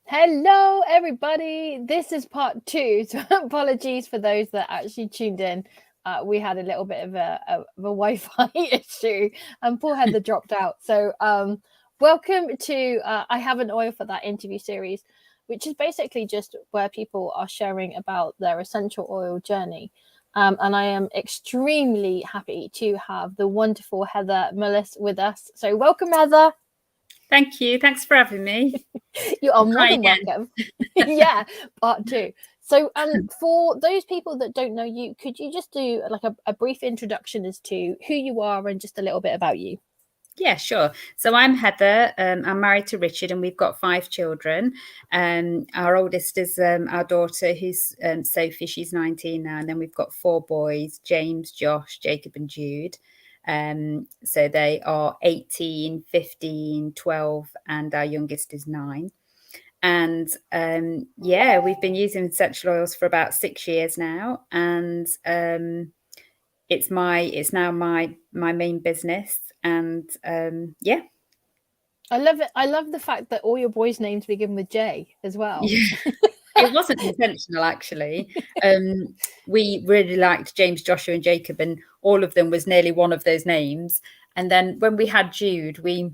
Hello, everybody. This is part 2. So apologies for those that actually tuned in. We had a little bit of a Wi-Fi issue, and poor Heather dropped out. So welcome to I Have an Oil for That interview series, which is basically just where people are sharing about their essential oil journey. And I am extremely happy to have the wonderful Heather Mulliss with us. So welcome, Heather. Thank you. Thanks for having me. You are more than welcome. Yeah, part 2. So for those people that don't know you, could you just do like a brief introduction as to who you are and just a little bit about you? Yeah, sure. So I'm Heather. I'm married to Richard and we've got 5 children. Our oldest is our daughter, who's Sophie. She's 19 now. And then we've got 4 boys, James, Josh, Jacob and Jude. So they are 18, 15, 12 and our youngest is 9. And yeah, we've been using essential oils for about 6 years now. And it's now my main business. And yeah, I love it. I love the fact that all your boys' names begin with J as well. Yeah. It wasn't intentional, actually. We really liked James, Joshua and Jacob, and all of them was nearly one of those names. And then when we had Jude, we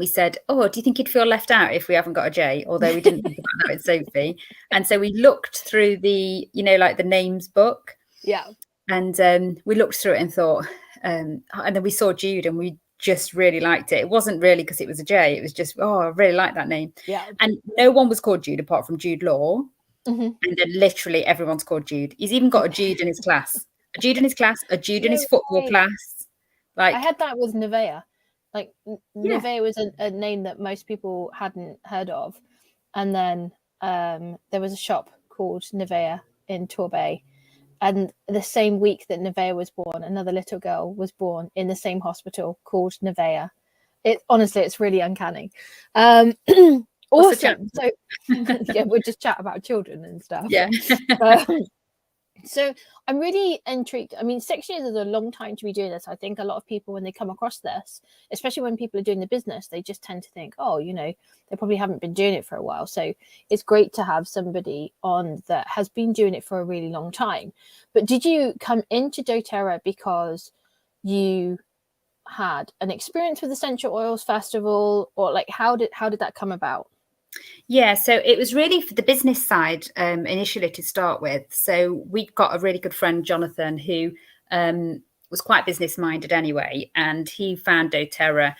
said, oh, do you think he'd feel left out if we haven't got a J? Although we didn't think about that with Sophie. And so we looked through the, like the names book. Yeah. And we looked through it and thought, and then we saw Jude and we just really liked it. It wasn't really because it was a J. It was just, oh, I really like that name. Yeah. And no one was called Jude apart from Jude Law. Mm-hmm. And then literally everyone's called Jude. He's even got a Jude in his class. A Jude in his class, a Jude in his football class. Like I had that with Nivea. Like Nivea was a name that most people hadn't heard of. And then there was a shop called Nivea in Torbay. And the same week that Nivea was born, another little girl was born in the same hospital called Nivea. Honestly, it's really uncanny. Awesome. So yeah, we'll just chat about children and stuff. Yeah. So I'm really intrigued. I mean, 6 years is a long time to be doing this. I think a lot of people, when they come across this, especially when people are doing the business, they just tend to think, oh, they probably haven't been doing it for a while. So it's great to have somebody on that has been doing it for a really long time. But did you come into doTERRA because you had an experience with essential oils festival, or like how did that come about? Yeah, so it was really for the business side initially to start with. So we've got a really good friend, Jonathan, who was quite business minded anyway, and he found doTERRA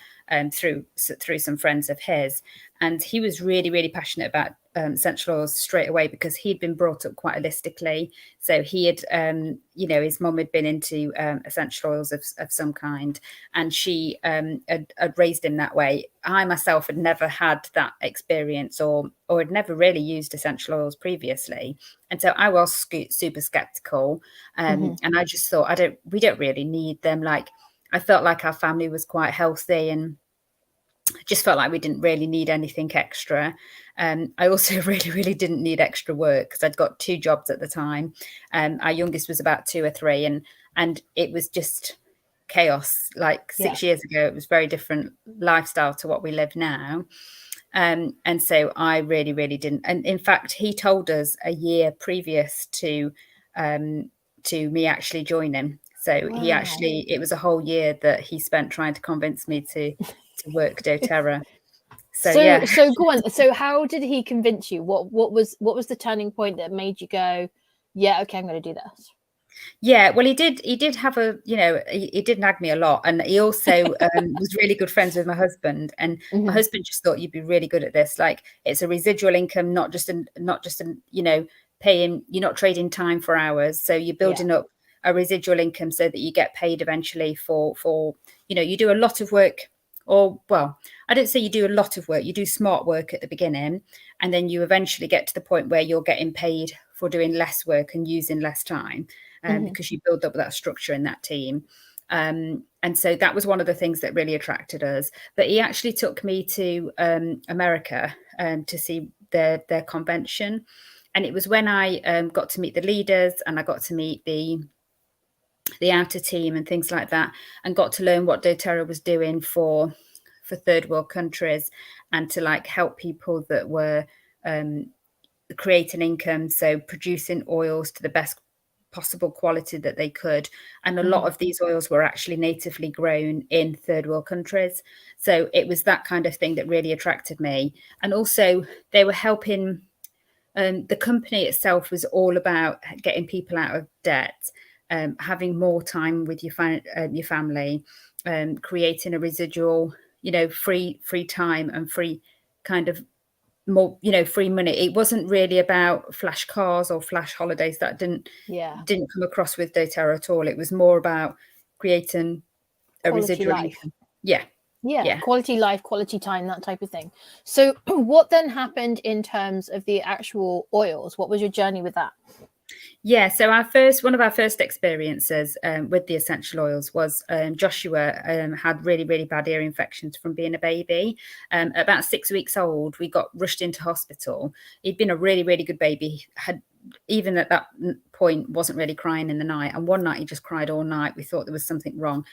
through some friends of his, and he was really, really passionate about essential oils straight away because he'd been brought up quite holistically. So he had, his mum had been into essential oils of some kind, and she had raised him that way. I myself had never had that experience or had never really used essential oils previously. And so I was super skeptical. And I just thought, we don't really need them. Like, I felt like our family was quite healthy and just felt like we didn't really need anything extra. I also really, really didn't need extra work because I'd got 2 jobs at the time. Our youngest was about 2 or 3, and it was just chaos. Like 6 years ago, it was very different lifestyle to what we live now. And so I really, really didn't. And in fact, he told us a year previous to me actually joining. So wow. It was a whole year that he spent trying to convince me to work doTERRA. So yeah. So go on. So how did he convince you? What was the turning point that made you go, yeah, okay, I'm going to do this? Yeah, well, he did have he did nag me a lot, and he also was really good friends with my husband, and my husband just thought you'd be really good at this. Like, it's a residual income, not just paying. You're not trading time for hours, so you're building up a residual income so that you get paid eventually for you do a lot of work. Or, well, I don't say you do a lot of work, you do smart work at the beginning, and then you eventually get to the point where you're getting paid for doing less work and using less time, because you build up that structure in that team. And so that was one of the things that really attracted us. But he actually took me to America to see their convention. And it was when I got to meet the leaders and I got to meet the outer team and things like that, and got to learn what doTERRA was doing for third world countries. and to like help people that were creating income, so producing oils to the best possible quality that they could. And a lot of these oils were actually natively grown in third world countries. So it was that kind of thing that really attracted me. And also they were helping, the company itself was all about getting people out of debt, having more time with your family, creating a residual, free time and free kind of more, free money. It wasn't really about flash cars or flash holidays. That didn't come across with doTERRA at all. It was more about creating a quality residual life. income. Yeah, quality life, quality time, that type of thing. So what then happened in terms of the actual oils? What was your journey with that? Yeah, so one of our first experiences with the essential oils was Joshua had really, really bad ear infections from being a baby. About 6 weeks old, we got rushed into hospital. He'd been a really, really good baby. Had, even at that point, wasn't really crying in the night. And one night he just cried all night. We thought there was something wrong.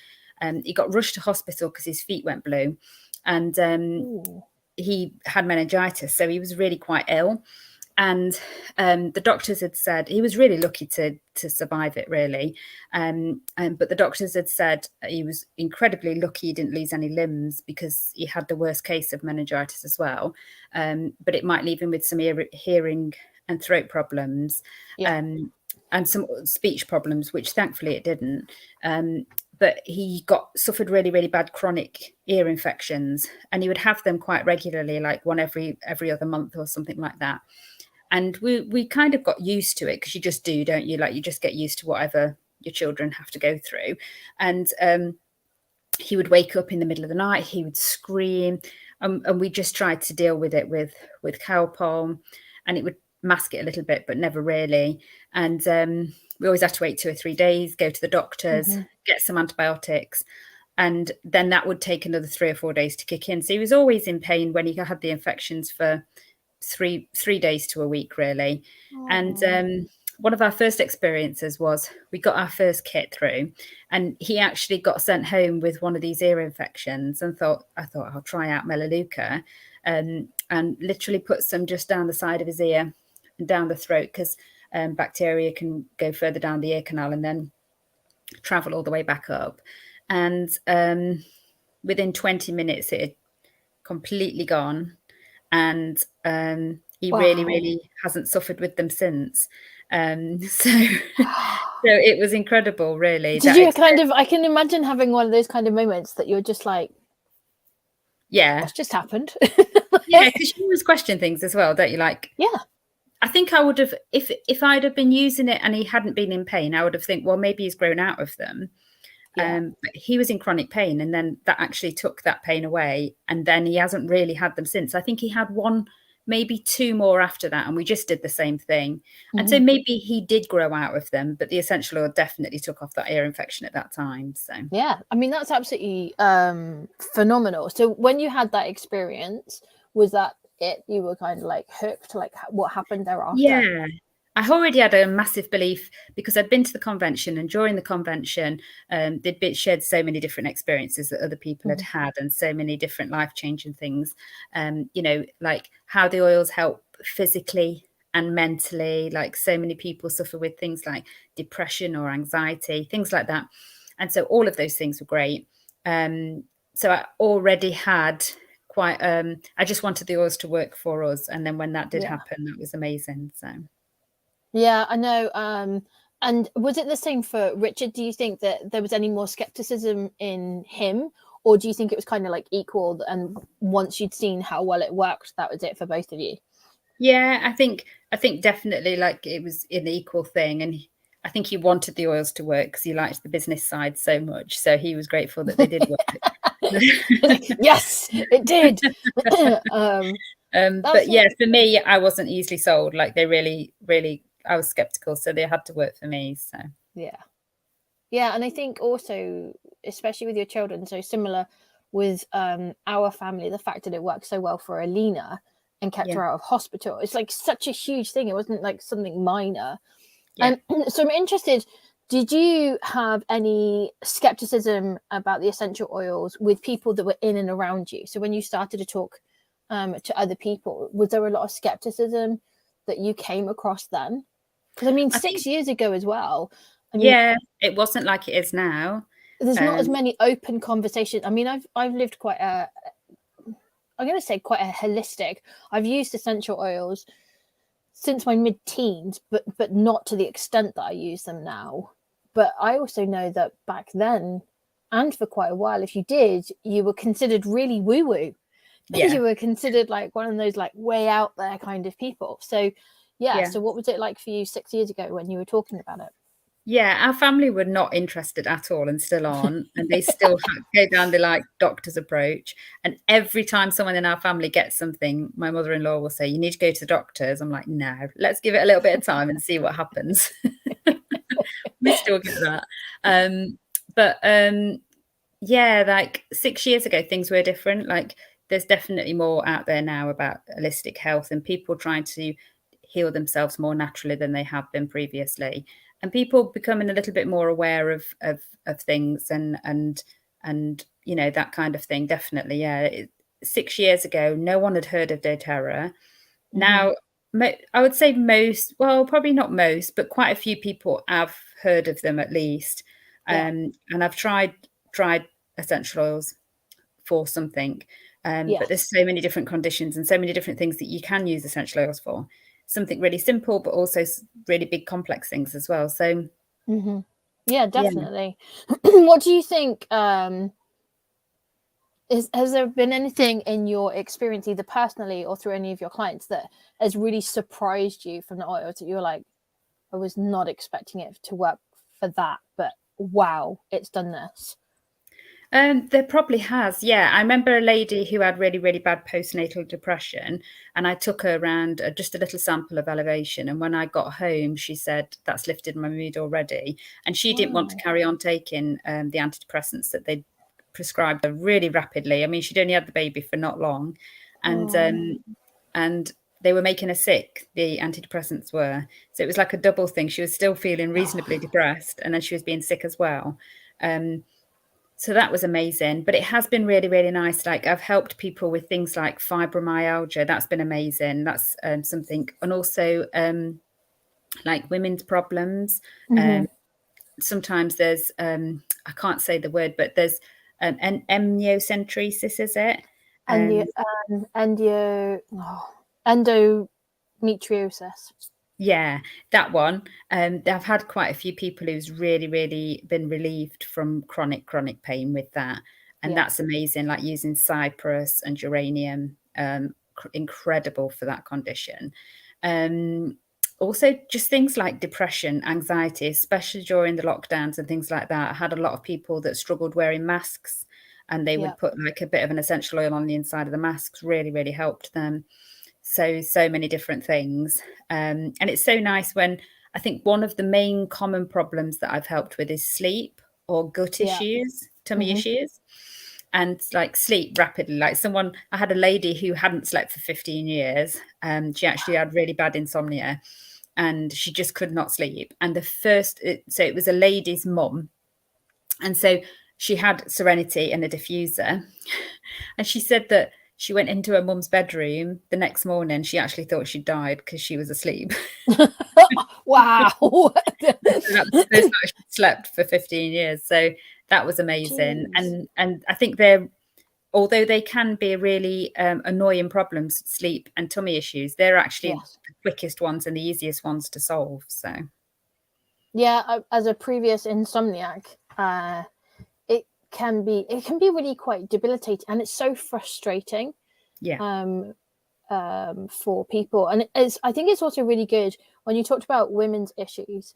He got rushed to hospital because his feet went blue, and he had meningitis. So he was really quite ill. And the doctors had said he was really lucky to survive it, really. But the doctors had said he was incredibly lucky he didn't lose any limbs, because he had the worst case of meningitis as well. But it might leave him with some hearing and throat problems, and some speech problems, which thankfully it didn't. But he suffered really, really bad chronic ear infections, and he would have them quite regularly, like one every other month or something like that. And we kind of got used to it, because you just do, don't you? Like, you just get used to whatever your children have to go through. And he would wake up in the middle of the night, he would scream, and we just tried to deal with it with Calpol, and it would mask it a little bit, but never really. And we always had to wait 2 or 3 days, go to the doctors, get some antibiotics, and then that would take another 3 or 4 days to kick in. So he was always in pain when he had the infections for three days to a week, really. And one of our first experiences was we got our first kit through, and he actually got sent home with one of these ear infections, and I thought I'll try out Melaleuca, and literally put some just down the side of his ear and down the throat, because bacteria can go further down the ear canal and then travel all the way back up. And within 20 minutes it had completely gone. And he really, really hasn't suffered with them since. So it was incredible, really. Did you I can imagine having one of those kind of moments that you're just like, what's just happened? Yeah, because you always question things as well, don't you? Like, I think I would have, if I'd have been using it and he hadn't been in pain, I would have think, well, maybe he's grown out of them. But he was in chronic pain, and then that actually took that pain away, and then he hasn't really had them since. I think he had one, maybe 2 more after that, and we just did the same thing. And so maybe he did grow out of them, but the essential oil definitely took off that ear infection at that time. So yeah, I mean, that's absolutely phenomenal. So when you had that experience, was that it? You were kind of like hooked? Like, what happened thereafter? Yeah, I already had a massive belief, because I'd been to the convention, and during the convention, they'd shared so many different experiences that other people had had, and so many different life-changing things, like how the oils help physically and mentally. Like, so many people suffer with things like depression or anxiety, things like that. And so all of those things were great. So I already had quite, I just wanted the oils to work for us. And then when that did happen, that was amazing. So yeah, I know. And was it the same for Richard? Do you think that there was any more skepticism in him, or do you think it was kind of like equal, and once you'd seen how well it worked, that was it for both of you? Yeah, I think definitely, like, it was an equal thing. And I think he wanted the oils to work because he liked the business side so much. So he was grateful that they did work. Yes, it did. But yeah, for me, I wasn't easily sold. Like, they really, really, I was skeptical, so they had to work for me. So yeah, and I think also, especially with your children, so similar with our family, the fact that it worked so well for Alina and kept her out of hospital, it's like such a huge thing. It wasn't like something minor. And so I'm interested, did you have any skepticism about the essential oils with people that were in and around you? So when you started to talk to other people? Was there a lot of skepticism that you came across then? Because I mean, 6 years ago as well. I mean, yeah, it wasn't like it is now. there's not as many open conversations. I mean, I've lived quite a, I'm going to say quite a holistic. I've used essential oils since my mid-teens, but not to the extent that I use them now. But I also know that back then, and for quite a while, if you did, you were considered really woo-woo. Yeah. You were considered like one of those like way out there kind of people. So yeah. So what was it like for you 6 years ago when you were talking about it? Yeah, our family were not interested at all and still aren't. And they still go down the like doctor's approach. And every time someone in our family gets something, my mother-in-law will say, you need to go to the doctors. I'm like, no, let's give it a little bit of time and see what happens. We still get that. Yeah, like 6 years ago, things were different. Like there's definitely more out there now about holistic health and people trying to heal themselves more naturally than they have been previously. And people becoming a little bit more aware of things and you know, that kind of thing. Definitely, yeah. 6 years ago, no one had heard of doTERRA. Mm-hmm. Now, I would say most, well, probably not most, but quite a few people have heard of them at least. And I've tried essential oils for something. But there's so many different conditions and so many different things that you can use essential oils for. Something really simple, but also really big complex things as well. So yeah, definitely. What do you think? Has there been anything in your experience, either personally or through any of your clients, that has really surprised you from the oils that you're like, I was not expecting it to work for that, but wow, it's done this? There probably has, yeah. I remember a lady who had really, really bad postnatal depression, and I took her around just a little sample of elevation. And when I got home, she said, that's lifted my mood already. And she didn't want to carry on taking the antidepressants that they prescribed her really rapidly. I mean, she'd only had the baby for not long, and they were making her sick, the antidepressants were. So it was like a double thing. She was still feeling reasonably depressed, and then she was being sick as well. So that was amazing. But it has been really, really nice. Like I've helped people with things like fibromyalgia. That's been amazing. That's something. And also like women's problems. Sometimes there's, I can't say the word, but there's an amniocentesis, is it? Endometriosis. Yeah, that one. I've had quite a few people who's really, really been relieved from chronic pain with that. And that's amazing, like using cypress and geranium, incredible for that condition. Also, just things like depression, anxiety, especially during the lockdowns and things like that. I had a lot of people that struggled wearing masks, and they would put like a bit of an essential oil on the inside of the masks, really, really helped them. So many different things. And it's so nice when I think one of the main common problems that I've helped with is sleep or gut issues, tummy issues, and like sleep rapidly. Like I had a lady who hadn't slept for 15 years. She actually had really bad insomnia and she just could not sleep. And so it was a lady's mum. And so she had Serenity and a diffuser. And she said that she went into her mum's bedroom the next morning. She actually thought she'd died because she was asleep. Wow. That's the first time she slept for 15 years. So that was amazing. Jeez. And I think although they can be really annoying problems, sleep and tummy issues, they're actually the quickest ones and the easiest ones to solve. So yeah, as a previous insomniac, it can be really quite debilitating, and it's so frustrating for people. And I think it's also really good when you talked about women's issues.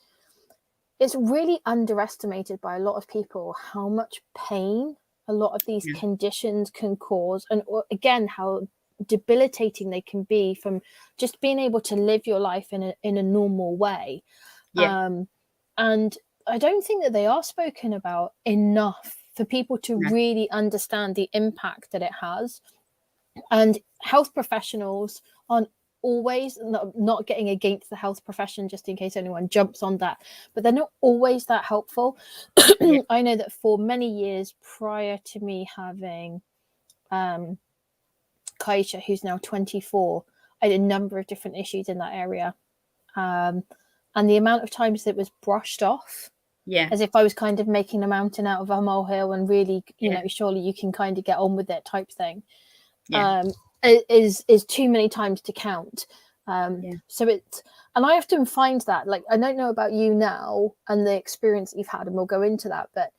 It's really underestimated by a lot of people how much pain a lot of these conditions can cause, and again how debilitating they can be from just being able to live your life in a normal way. And I don't think that they are spoken about enough for people to really understand the impact that it has. And health professionals aren't always, not getting against the health profession just in case anyone jumps on that, but they're not always that helpful. I know that for many years prior to me having Kaisha, who's now 24, I had a number of different issues in that area. And the amount of times that it was brushed off, as if I was kind of making a mountain out of a molehill and really, you know, surely you can kind of get on with it type thing, is too many times to count. So it's, and I often find that, like, I don't know about you now and the experience that you've had, and we'll go into that, but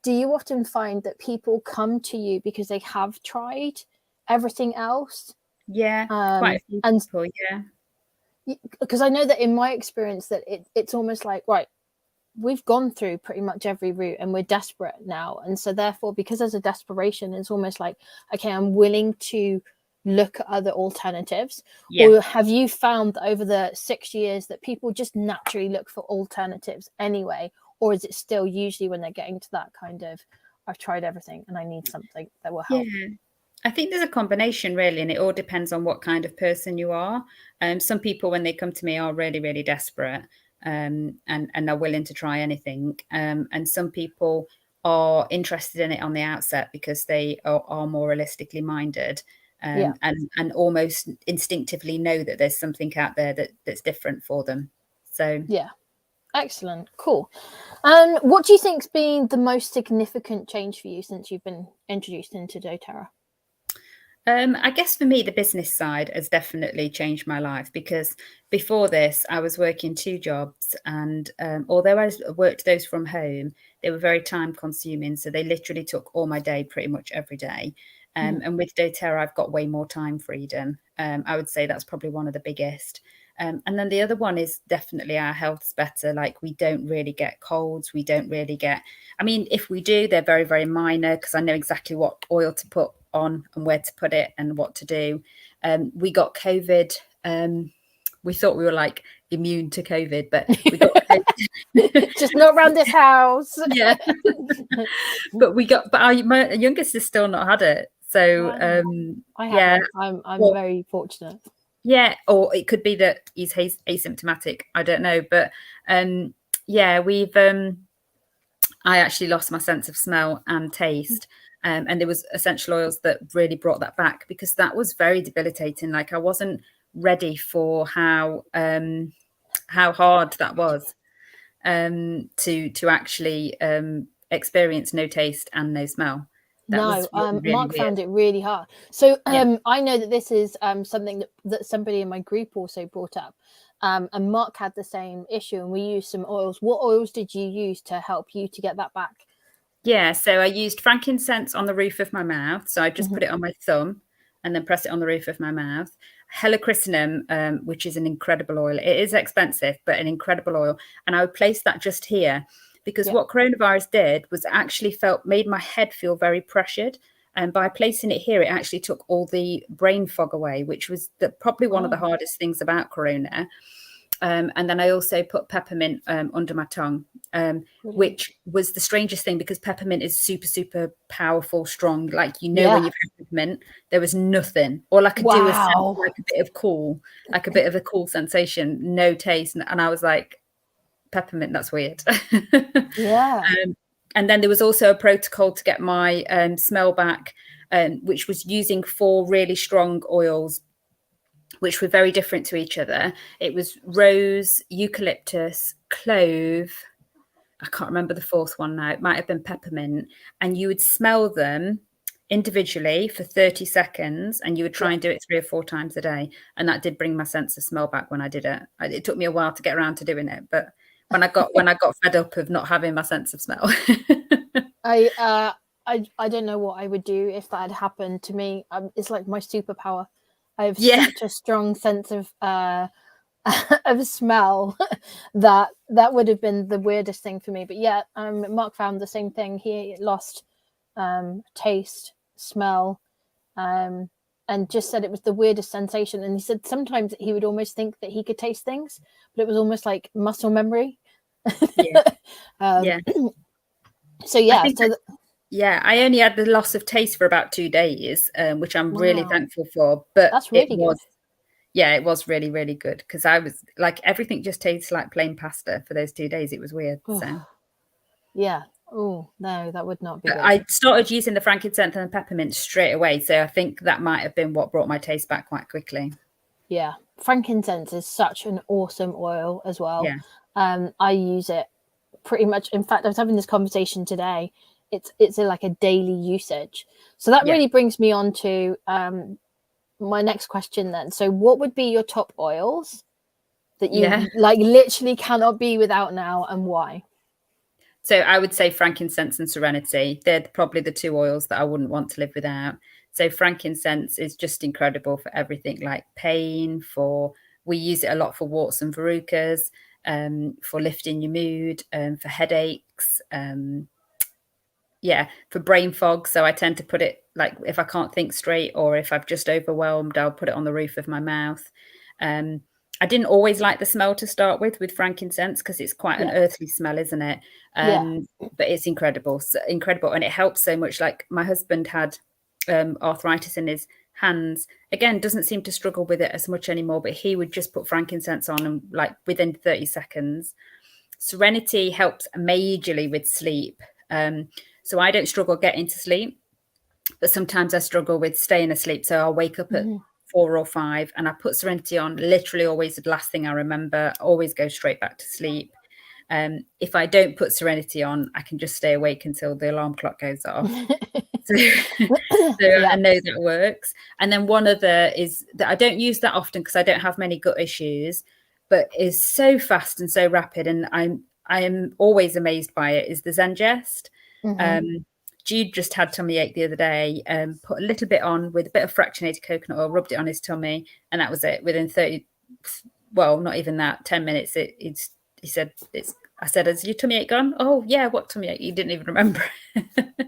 do you often find that people come to you because they have tried everything else? Quite a few people, because I know that in my experience that it's almost like, right, we've gone through pretty much every route and we're desperate now, and so therefore, because there's a desperation, it's almost like, okay, I'm willing to look at other alternatives. Or have you found that over the 6 years that people just naturally look for alternatives anyway, or is it still usually when they're getting to that kind of, I've tried everything and I need something that will help? I think there's a combination really, and it all depends on what kind of person you are. Some people, when they come to me, are really, really desperate, and are willing to try anything. And some people are interested in it on the outset because they are more holistically minded, and almost instinctively know that there's something out there that's different for them. So excellent, cool. And what do you think's been the most significant change for you since you've been introduced into doTERRA? I guess for me, the business side has definitely changed my life, because before this, I was working 2 jobs, and although I worked those from home, they were very time consuming. So they literally took all my day pretty much every day. And with doTERRA, I've got way more time freedom. I would say that's probably one of the biggest. And then the other one is definitely our health's better. Like, we don't really get colds. We don't really get, I mean, if we do, they're very, very minor, because I know exactly what oil to put on and where to put it and what to do. We got COVID. We thought we were like immune to COVID, but we got COVID. Just not around this house. But my youngest has still not had it. So I haven't. I'm very fortunate. Or it could be that he's asymptomatic. I don't know, but we've I actually lost my sense of smell and taste. And there was essential oils that really brought that back, because that was very debilitating. Like, I wasn't ready for how hard that was, to actually experience no taste and no smell. That was really Mark weird. found it really hard. So I know that this is something that somebody in my group also brought up. And Mark had the same issue, and we used some oils. What oils did you use to help you to get that back? So I used frankincense on the roof of my mouth. So I just put it on my thumb and then press it on the roof of my mouth. Helichrysum, which is an incredible oil. It is expensive, but an incredible oil. And I would place that just here, because what coronavirus did was actually made my head feel very pressured. And by placing it here, it actually took all the brain fog away, which was probably one of the hardest things about corona. And then I also put peppermint under my tongue, which was the strangest thing, because peppermint is super, super powerful, strong. Like, when you've had peppermint, there was nothing. All I could do was sense like a bit of cool, like a bit of a cool sensation, no taste. And I was like, peppermint, that's weird. And then there was also a protocol to get my smell back, which was using 4 really strong oils, which were very different to each other. It was rose, eucalyptus, clove. I can't remember the 4th one now. It might have been peppermint. And you would smell them individually for 30 seconds, and you would try and do it 3 or 4 times a day. And that did bring my sense of smell back when I did it. It took me a while to get around to doing it, but when I got fed up of not having my sense of smell. I don't know what I would do if that had happened to me. It's like my superpower. I have such a strong sense of smell that would have been the weirdest thing for me. But Mark found the same thing. He lost taste, smell, and just said it was the weirdest sensation. And he said sometimes he would almost think that he could taste things, but it was almost like muscle memory. I only had the loss of taste for about 2 days, which I'm really thankful for. But that's really good. It was really, really good, because I was like, everything just tastes like plain pasta for those 2 days. It was weird. So Oh, no, that would not be good. I started using the frankincense and the peppermint straight away. So I think that might have been what brought my taste back quite quickly. Yeah. Frankincense is such an awesome oil as well. Yeah. I use it pretty much. In fact, I was having this conversation today. It's like a daily usage. So that really brings me on to my next question then. So what would be your top oils that you like literally cannot be without now, and why? So I would say frankincense and serenity. They're probably the two oils that I wouldn't want to live without. So frankincense is just incredible for everything, like pain, we use it a lot for warts and verrucas, for lifting your mood, for headaches, for brain fog. So I tend to put it, like, if I can't think straight or if I've just overwhelmed, I'll put it on the roof of my mouth. I didn't always like the smell to start with frankincense, because it's quite an earthly smell, isn't it? But it's incredible, incredible, and it helps so much. Like, my husband had arthritis in his hands. Again, doesn't seem to struggle with it as much anymore, but he would just put frankincense on, and like within 30 seconds. Serenity helps majorly with sleep. So I don't struggle getting to sleep, but sometimes I struggle with staying asleep. So I'll wake up at 4 or 5 and I put Serenity on, literally always the last thing I remember, always go straight back to sleep. If I don't put Serenity on, I can just stay awake until the alarm clock goes off. I know that works. And then one other is that I don't use that often because I don't have many gut issues, but is so fast and so rapid, and I am always amazed by it, is the Zengest. Jude just had tummy ache the other day, put a little bit on with a bit of fractionated coconut oil, rubbed it on his tummy, and that was it. Within 30, well, not even that, 10 minutes, he said, I said, has your tummy ache gone? Oh, yeah, what tummy ache? He didn't even remember.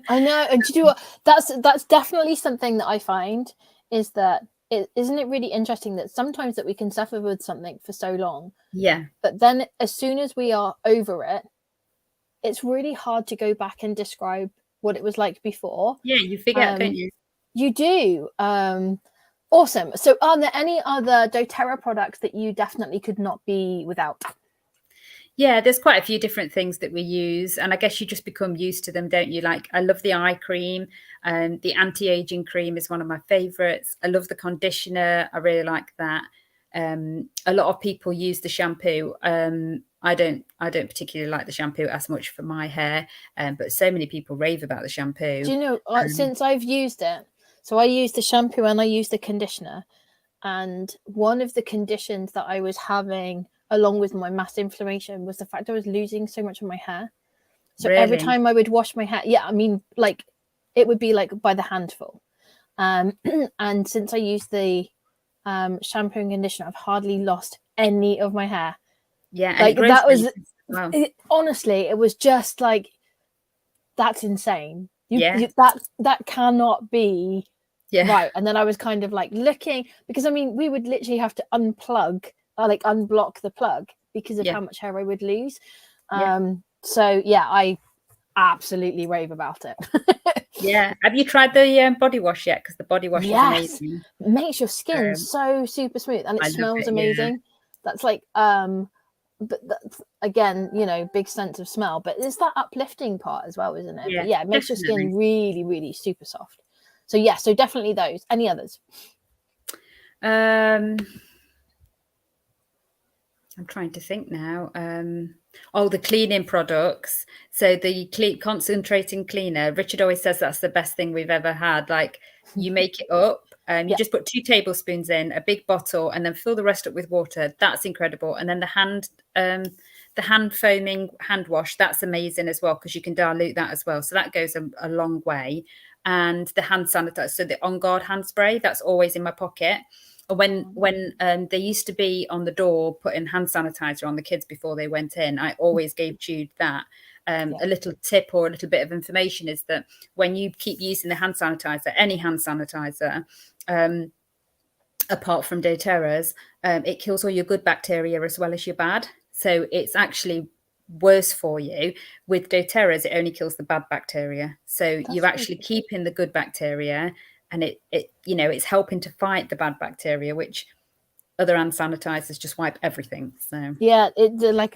I know. And do you know what? That's definitely something that I find, is that isn't it really interesting that sometimes that we can suffer with something for so long. Yeah. But then as soon as we are over it, it's really hard to go back and describe what it was like before. Yeah, you forget, don't you? You do. Awesome. So are there any other doTERRA products that you definitely could not be without? Yeah, there's quite a few different things that we use, and I guess you just become used to them, don't you? Like, I love the eye cream, and the anti-aging cream is one of my favorites. I love the conditioner. I really like that. A lot of people use the shampoo. I don't particularly like the shampoo as much for my hair, but so many people rave about the shampoo. Do you know, since I've used it, so I use the shampoo and I use the conditioner, and one of the conditions that I was having along with my mass inflammation was the fact I was losing so much of my hair. So every time I would wash my hair, I mean, like, it would be like by the handful. And since I used the shampoo and conditioner, I've hardly lost any of my hair. Yeah, like that was honestly, it was just like, that's insane. That cannot be right. And then I was kind of like looking, because I mean, we would literally have to unblock the plug because of how much hair I would lose. So I absolutely rave about it. Have you tried the body wash yet? Because the body wash is amazing. It makes your skin so super smooth, and it smells amazing. That's like but that's, again, you know, big sense of smell, but there's that uplifting part as well, isn't it? But it makes your skin really, really super soft. So so definitely those. Any others? I'm trying to think now. The cleaning products. So the concentrating cleaner, Richard always says that's the best thing we've ever had. Like, you make it up, you just put 2 tablespoons in a big bottle and then fill the rest up with water. That's incredible. And then the hand foaming hand wash, that's amazing as well, because you can dilute that as well. So that goes a long way. And the hand sanitizer, so the On Guard hand spray, that's always in my pocket. When they used to be on the door putting hand sanitizer on the kids before they went in, I always gave Jude that. A little tip or a little bit of information is that when you keep using the hand sanitizer, any hand sanitizer, apart from doTERRA's, it kills all your good bacteria as well as your bad. So it's actually worse for you. With doTERRA's, it only kills the bad bacteria. So you're actually keeping the good bacteria, and it you know, it's helping to fight the bad bacteria, which other hand sanitizers just wipe everything. So it's like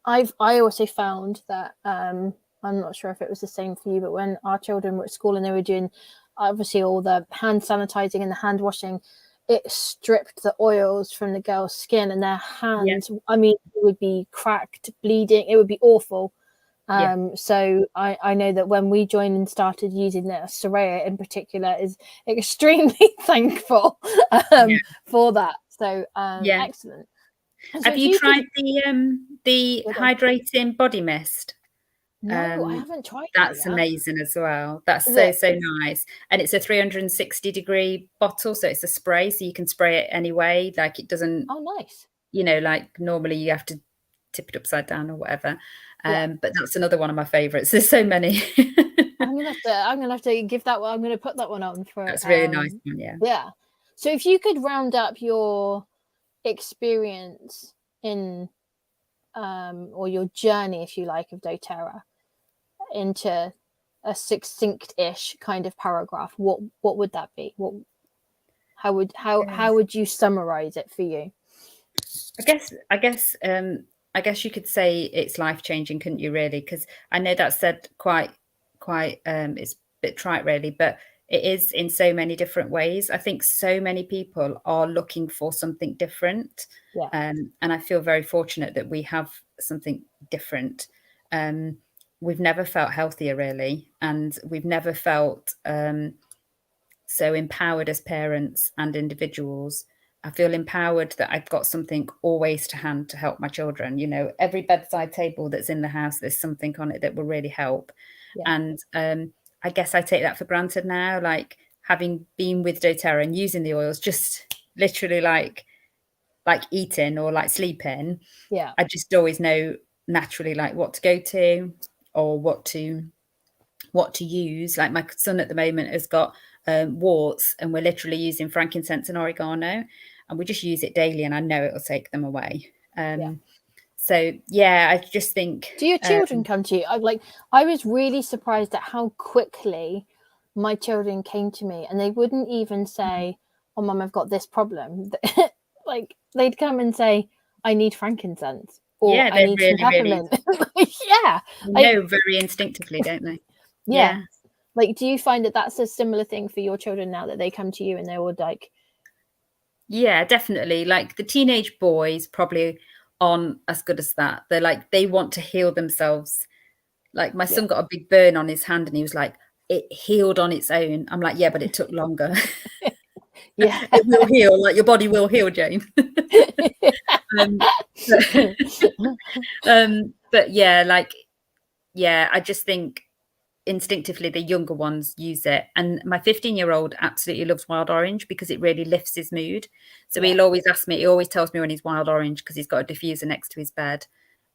I also found that I'm not sure if it was the same for you, but when our children were at school and they were doing obviously all the hand sanitizing and the hand washing, it stripped the oils from the girls' skin and their hands. Yeah. I mean, it would be cracked, bleeding. It would be awful. So I know that when we joined and started using the Soraya in particular is extremely thankful for that. So excellent. So have you tried the hydrating body mist? No, I haven't tried that's amazing as well. That's so nice. And it's a 360-degree bottle, so it's a spray, so you can spray it anyway. Like it doesn't. Oh, nice. You know, like normally you have to tip it upside down or whatever. But that's another one of my favorites. There's so many. I'm gonna have to give that one. I'm gonna put that one on for. That's a really nice one. Yeah. So if you could round up your experience in, or your journey, if you like, of doTERRA into a succinct-ish kind of paragraph, what would that be? How would you summarize it for you? I guess you could say it's life-changing, couldn't you, really? Because I know that's said quite it's a bit trite really, but it is in so many different ways. I think so many people are looking for something different. And I feel very fortunate that we have something different. We've never felt healthier really, and we've never felt so empowered as parents and individuals. I feel empowered that I've got something always to hand to help my children. You know, every bedside table that's in the house, there's something on it that will really help. And I guess I take that for granted now, like having been with doTERRA and using the oils, just literally like eating or like sleeping. I just always know naturally like what to go to or what to use. Like my son at the moment has got warts, and we're literally using frankincense and oregano, and we just use it daily, and I know it will take them away. So I just think. Do your children come to you? I was really surprised at how quickly my children came to me, and they wouldn't even say, "Oh, Mum, I've got this problem." Like they'd come and say, "I need frankincense," or "I need some peppermint." Really, very instinctively, don't they? Yeah. Like, do you find that that's a similar thing for your children now, that they come to you and they're all like? Yeah, definitely. Like the teenage boys probably aren't as good as that. They're like, they want to heal themselves. Like my son got a big burn on his hand and he was like, it healed on its own. I'm like, yeah, but it took longer. It will heal. Like your body will heal, Jane. I just think instinctively the younger ones use it, and my 15-year-old absolutely loves wild orange because it really lifts his mood. So he'll always ask me, he always tells me when he's wild orange because he's got a diffuser next to his bed,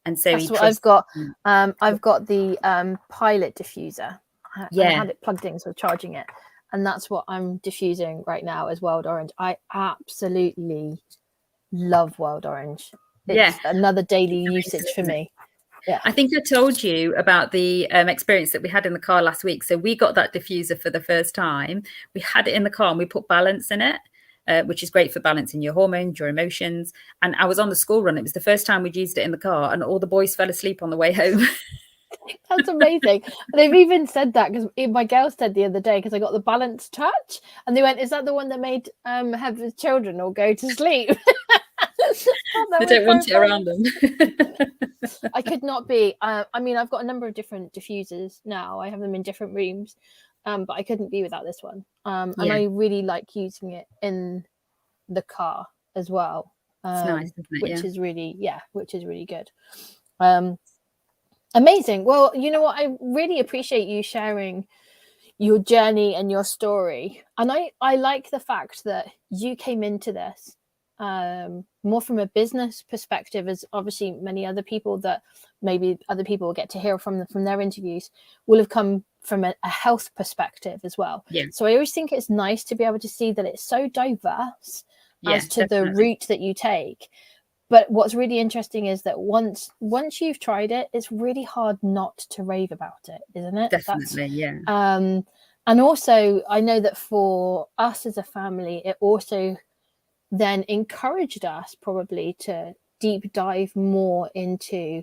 and so that's what I've got. I've got the Pilot diffuser. I had it plugged in, so charging it, and that's what I'm diffusing right now as wild orange. I absolutely love wild orange. It's another daily usage for me. Yeah. I think I told you about the experience that we had in the car last week. So we got that diffuser for the first time. We had it in the car and we put balance in it, which is great for balancing your hormones, your emotions. And I was on the school run. It was the first time we'd used it in the car, and all the boys fell asleep on the way home. That's amazing. They've even said that, because my girl said the other day, because I got the balance touch, and they went, "Is that the one that made have children or go to sleep?" They don't want it around them. I could not be. I mean, I've got a number of different diffusers now. I have them in different rooms, but I couldn't be without this one. And I really like using it in the car as well. It's nice, isn't it? Which is really good. Amazing. Well, you know what? I really appreciate you sharing your journey and your story. And I like the fact that you came into this more from a business perspective, as obviously many other people that maybe other people will get to hear from their interviews will have come from a health perspective as well. So I always think it's nice to be able to see that it's so diverse as to the route that you take. But what's really interesting is that once you've tried it, it's really hard not to rave about it, isn't it? Definitely, and also I know that for us as a family, it also then encouraged us probably to deep dive more into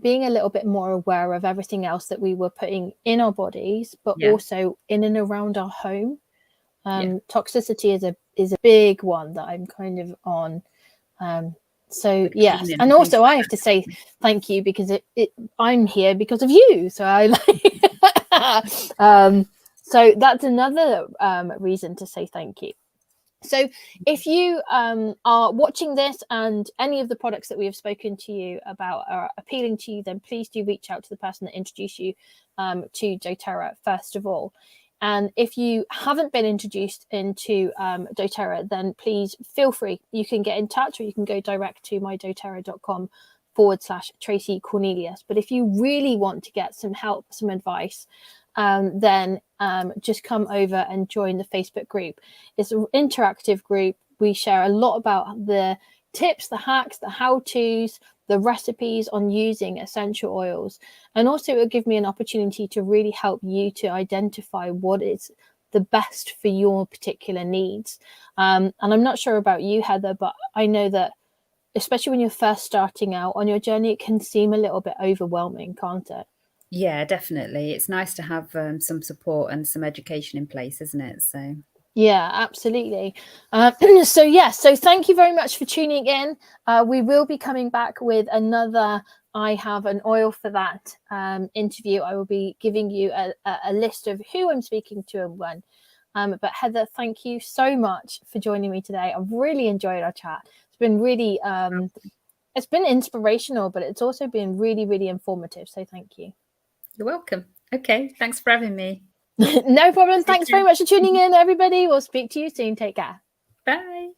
being a little bit more aware of everything else that we were putting in our bodies, but also in and around our home. Toxicity is a big one that I'm kind of on. So yes, and also I have to say thank you, because I'm here because of you. So I so that's another reason to say thank you. So if you are watching this and any of the products that we have spoken to you about are appealing to you, then please do reach out to the person that introduced you to doTERRA first of all. And if you haven't been introduced into doTERRA, then please feel free. You can get in touch, or you can go direct to mydoterra.com/Tracy Cornelius. But if you really want to get some help, some advice, then just come over and join the Facebook group. It's an interactive group. We share a lot about the tips, the hacks, the how-tos, the recipes on using essential oils. And also it will give me an opportunity to really help you to identify what is the best for your particular needs. And I'm not sure about you, Heather, but I know that especially when you're first starting out on your journey, it can seem a little bit overwhelming, can't it? Yeah, definitely. It's nice to have some support and some education in place, isn't it? So yeah, absolutely. So thank you very much for tuning in. We will be coming back with another I Have an Oil for That interview. I will be giving you a list of who I'm speaking to and when. But Heather, thank you so much for joining me today. I've really enjoyed our chat. It's been really it's been inspirational, but it's also been really, really informative. So thank you. You're welcome. Okay, thanks for having me. No problem. Thanks very much for tuning in, everybody. We'll speak to you soon. Take care. Bye.